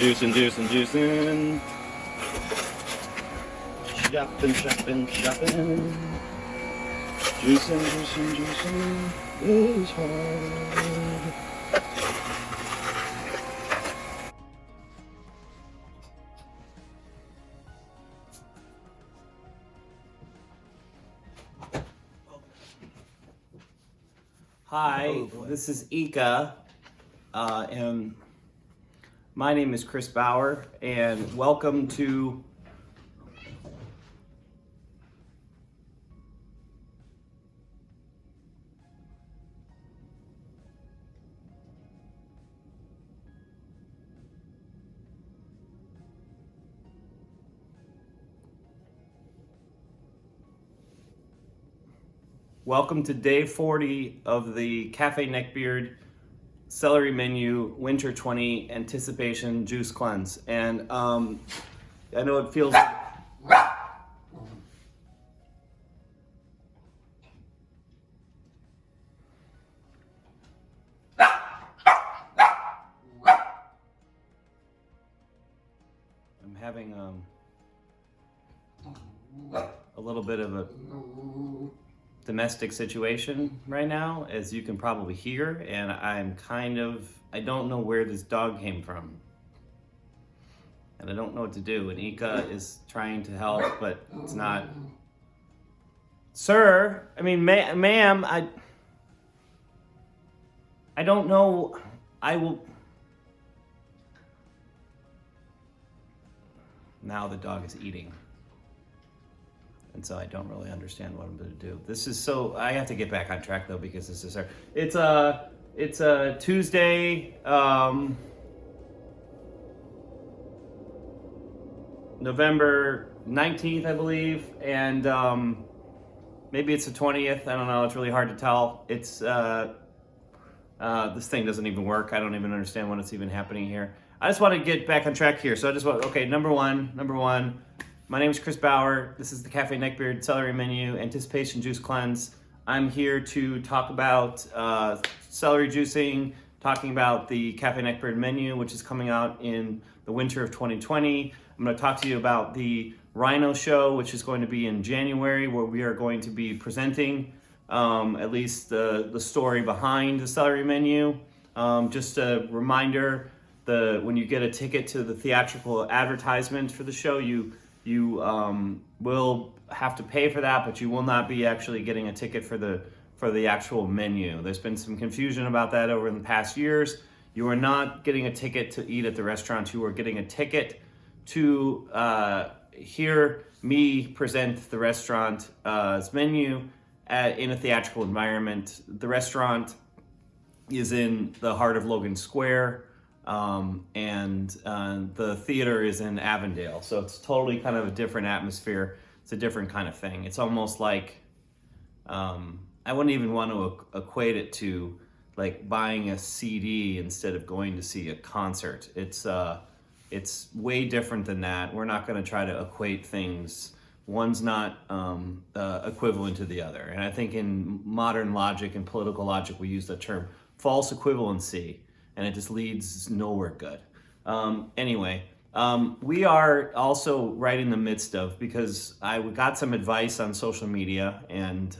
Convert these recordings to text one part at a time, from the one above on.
Juicing. Shopping. Juicing is hard. Hi, this is Ika, and my name is Chris Bower, and welcome to day 40 of the Cafe Neckbeard Celery menu Winter 20 Anticipation Juice Cleanse. And I know it feels... I'm having a little bit of a domestic situation right now, as you can probably hear, and I don't know where this dog came from. And I don't know what to do, and Ika is trying to help, but it's not. Sir, I mean, ma'am, I don't know, I will. Now the dog is eating. And so I don't really understand what I'm going to do. I have to get back on track though, because this is it's a Tuesday, November 19th, I believe. And maybe it's the 20th. I don't know. It's really hard to tell. This thing doesn't even work. I don't even understand when it's even happening here. I just want to get back on track here. So number one. My name is Chris Bower. This is the Cafe Neckbeard Celery Menu Anticipation Juice Cleanse. I'm here to talk about celery juicing, talking about the Cafe Neckbeard menu, which is coming out in the winter of 2020. I'm going to talk to you about the Rhino Show, which is going to be in January, where we are going to be presenting at least the story behind the celery menu. Just a reminder, when you get a ticket to the theatrical advertisement for the show, you will have to pay for that, but you will not be actually getting a ticket for the actual menu. There's been some confusion about that over the past years. You are not getting a ticket to eat at the restaurant. You are getting a ticket to hear me present the restaurant's menu in a theatrical environment. The restaurant is in the heart of Logan Square. And the theater is in Avondale, so it's totally kind of a different atmosphere. It's a different kind of thing. It's almost like I wouldn't even want to equate it to like buying a CD instead of going to see a concert. It's way different than that. We're not going to try to equate things. One's not equivalent to the other. And I think in modern logic and political logic, we use the term false equivalency, and it just leads nowhere good. Anyway, we are also right in the midst of, because I got some advice on social media, and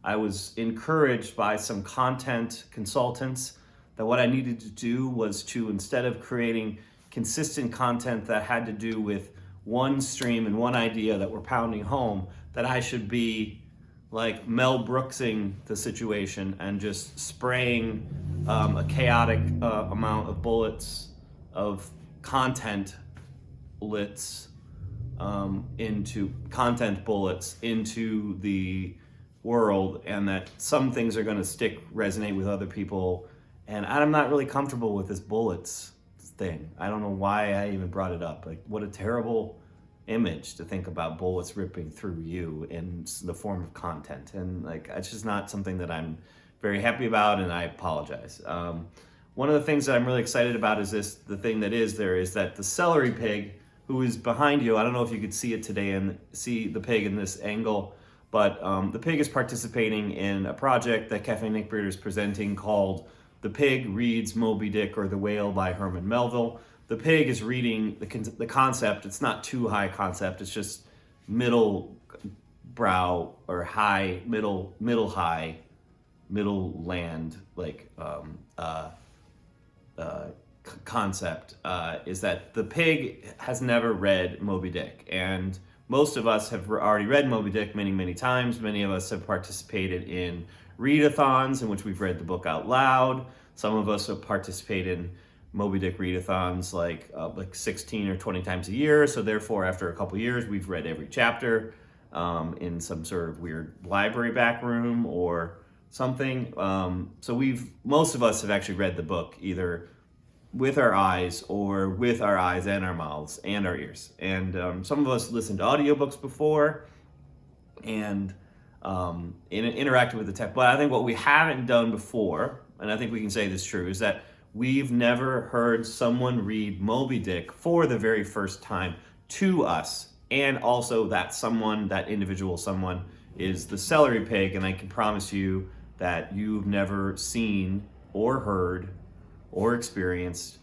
I was encouraged by some content consultants that what I needed to do was to, instead of creating consistent content that had to do with one stream and one idea that we're pounding home, that I should be like Mel Brooksing the situation and just spraying a chaotic amount of bullets of content bullets into the world, and that some things are going to resonate with other people. And I'm not really comfortable with this bullets thing. I don't know why I even brought it up. Like, what a terrible image to think about bullets ripping through you in the form of content. And like, it's just not something that I'm very happy about, and I apologize. One of the things that I'm really excited about is the thing that is that the Celery pig, who is behind you, I don't know if you could see it today and see the pig in this angle, but the pig is participating in a project that Cafe Neckbeard is presenting called The Pig Reads Moby Dick or The Whale by Herman Melville. the pig is reading the concept. It's not too high concept. It's just middle brow or high, middle high, middle land, like concept is that the pig has never read Moby Dick, and most of us have already read Moby Dick many times. Many of us have participated in readathons in which we've read the book out loud. Some of us have participated in Moby Dick readathons like 16 or 20 times a year. So therefore, after a couple years, we've read every chapter in some sort of weird library back room or something. So most of us have actually read the book either with our eyes or with our eyes and our mouths and our ears. And some of us listened to audiobooks before and interacted with the text. But I think what we haven't done before, and I think we can say this true, is that we've never heard someone read Moby Dick for the very first time to us. And also that individual someone is the Celery pig. And I can promise you that you've never seen or heard or experienced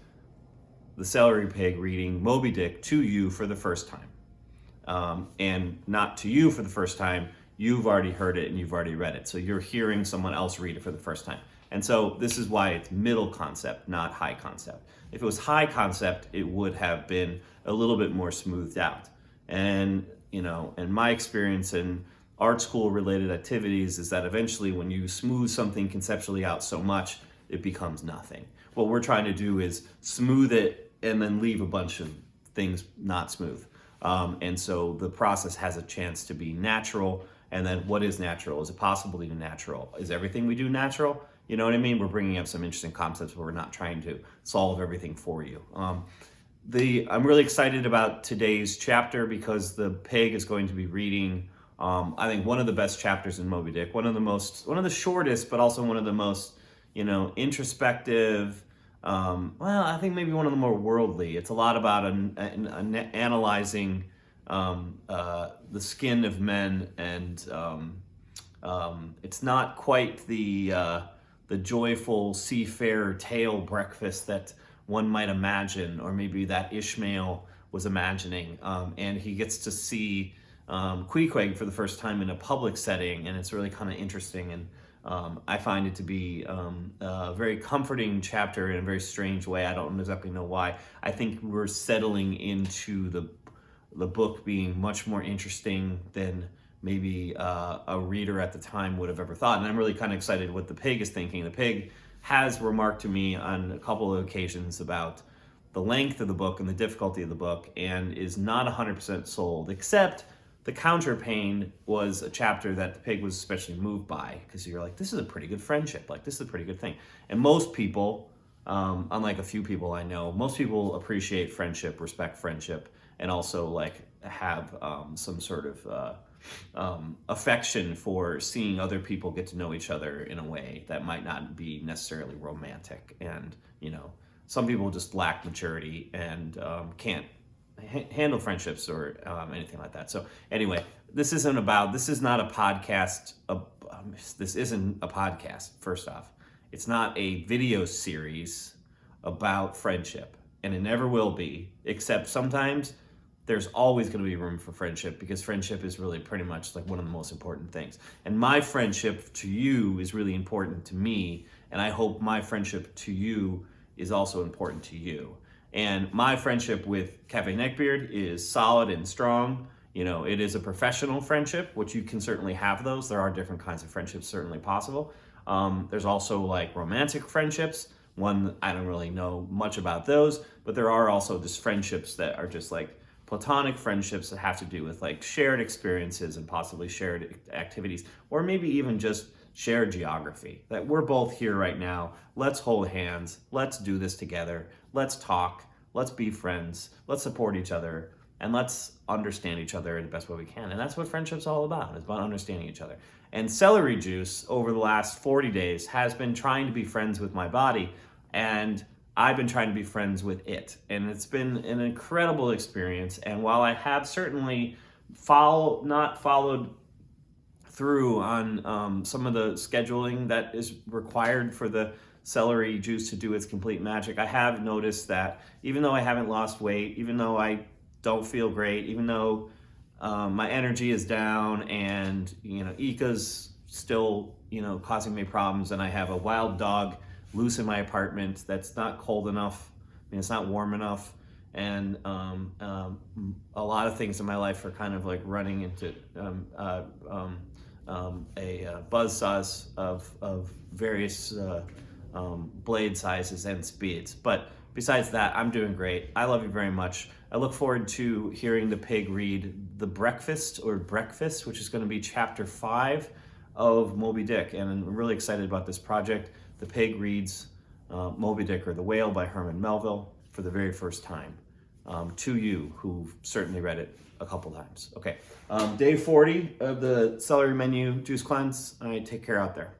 the Celery pig reading Moby Dick to you for the first time. And not to you for the first time, you've already heard it and you've already read it. So you're hearing someone else read it for the first time. And so this is why it's middle concept, not high concept. If it was high concept, it would have been a little bit more smoothed out. And, and my experience in art school related activities is that eventually when you smooth something conceptually out so much, it becomes nothing. What we're trying to do is smooth it and then leave a bunch of things not smooth. And so the process has a chance to be natural. And then what is natural? Is it possible to be natural? Is everything we do natural? You know what I mean? We're bringing up some interesting concepts, but we're not trying to solve everything for you. I'm really excited about today's chapter because the pig is going to be reading, I think, one of the best chapters in Moby Dick, one of the shortest, but also one of the most, introspective. I think maybe one of the more worldly. It's a lot about analyzing the skin of men, and it's not quite the joyful seafarer tale breakfast that one might imagine, or maybe that Ishmael was imagining. And he gets to see Queequeg for the first time in a public setting, and it's really kind of interesting. And I find it to be a very comforting chapter in a very strange way. I don't exactly know why. I think we're settling into the book being much more interesting than maybe a reader at the time would have ever thought. And I'm really kind of excited what the pig is thinking. The pig has remarked to me on a couple of occasions about the length of the book and the difficulty of the book, and is not 100% sold, except the counterpane was a chapter that the pig was especially moved by, because you're like, this is a pretty good friendship. Like, this is a pretty good thing. And most people, unlike a few people I know, most people appreciate friendship, respect friendship, and also like have some sort of affection for seeing other people get to know each other in a way that might not be necessarily romantic. And, some people just lack maturity and can't handle friendships or anything like that. So anyway, this isn't a podcast. This isn't a podcast, first off. It's not a video series about friendship, and it never will be, except sometimes there's always going to be room for friendship, because friendship is really pretty much like one of the most important things. And my friendship to you is really important to me, and I hope my friendship to you is also important to you. And my friendship with Cafe Neckbeard is solid and strong. It is a professional friendship, which you can certainly have those. There are different kinds of friendships certainly possible. There's also like romantic friendships. One, I don't really know much about those, but there are also just friendships that are just like platonic friendships that have to do with like shared experiences and possibly shared activities, or maybe even just shared geography. That we're both here right now. Let's hold hands. Let's do this together. Let's talk. Let's be friends. Let's support each other. And let's understand each other in the best way we can. And that's what friendship's all about. It's about understanding each other. And Celery Juice, over the last 40 days, has been trying to be friends with my body. And I've been trying to be friends with it. And it's been an incredible experience. And while I have certainly not followed through on some of the scheduling that is required for the celery juice to do its complete magic. I have noticed that even though I haven't lost weight, even though I don't feel great, even though my energy is down, and Ika's still causing me problems, and I have a wild dog loose in my apartment that's not cold enough. I mean, it's not warm enough, and a lot of things in my life are kind of like running into a buzzsaws of various blade sizes and speeds. But besides that, I'm doing great. I love you very much. I look forward to hearing the pig read The Breakfast, which is going to be chapter 5 of Moby Dick. And I'm really excited about this project. The pig reads Moby Dick or The Whale by Herman Melville for the very first time to you, who've certainly read it a couple times. Okay, day 40 of the Celery Menu Juice Cleanse. All right, take care out there.